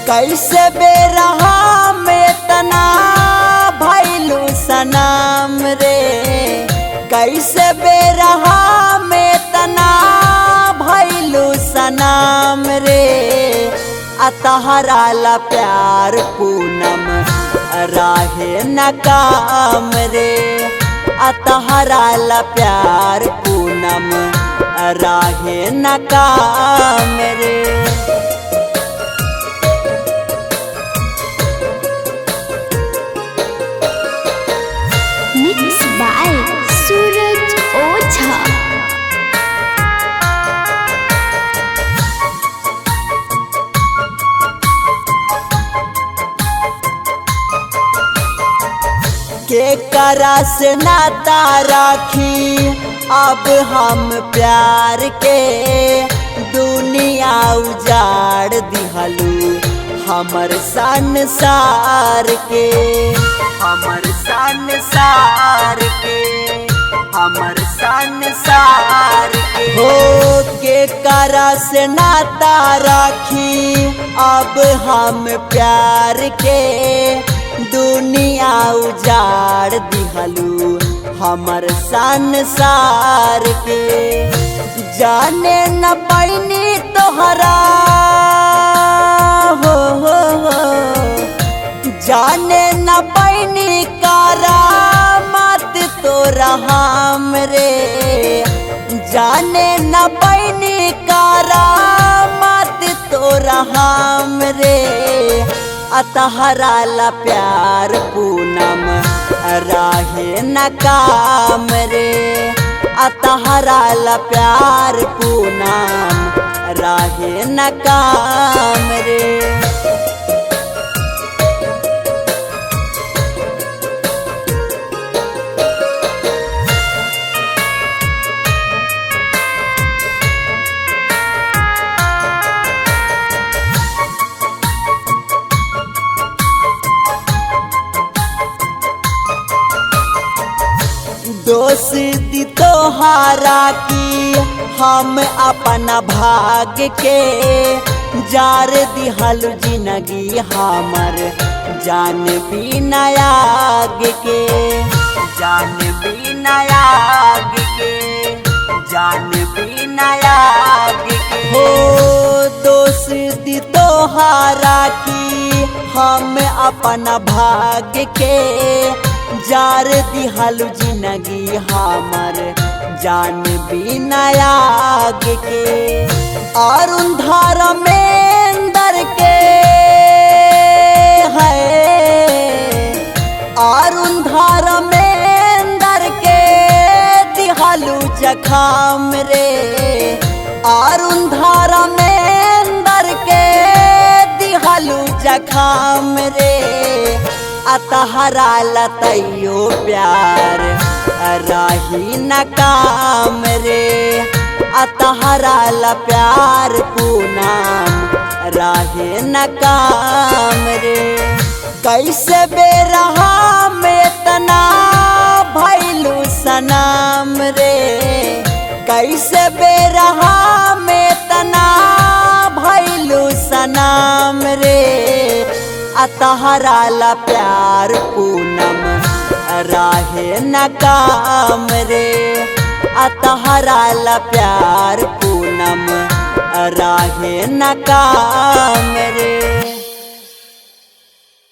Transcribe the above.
कैसे बेरहा में तना भैलू सनाम रे, कैसे बेरहा में तना भैलू सनाम रे। अतहरा ला प्यार पूनम राहे न काम रे, अतहरा ला प्यार पूनम राहे न काम रे। मिक्स बाय सूरज ओझा। के करा से नाता राखी अब हम प्यार के, दुनिया उजाड़ दिहलू हमर संसार के, हमर संसार के, हमर संसार के। हो के करा से नाता राखी अब हम प्यार के, दुनिया उजाड़ दिहलू हमर संसार के। जाने न पैनी तोहरा हो, जाने न पैनी करामत तोरा हमरे, जाने न पैनी करामत तोरा हमरे। अतहरा ला प्यार पूनम राहे न काम रे, अतहरा ला प्यार पूनम राहे न काम रे। दोस्ती तोहारा की हम अपना भाग के, जार दिहल जिंदगी हमर जान भी नयाग के, जान भी नयाग के, जान भी नयाग के। हो दोस्ती तोहारा की हम अपना भाग के, जार दिहलु जिंदगी हमर जान भी नयाग के। अरुण धर्मेंद्र के है, अरुण धर्मेंद्र के दिहलु जखम रे, अरुण धर्मेंद्र के दिहलु जखम रे। अतहरा लतैयो प्यार राही न काम रे, अतहरा ला प्यार पूनम राहे न काम रे। कैसे बेरहा में तना भैलू सनाम रे, कैसे बेरहा में तना भैलू सनाम रे। अतहरा ला प्यार पूनम राहे न काम रे, अतहरा ला प्यार पूनम राहे न काम रे।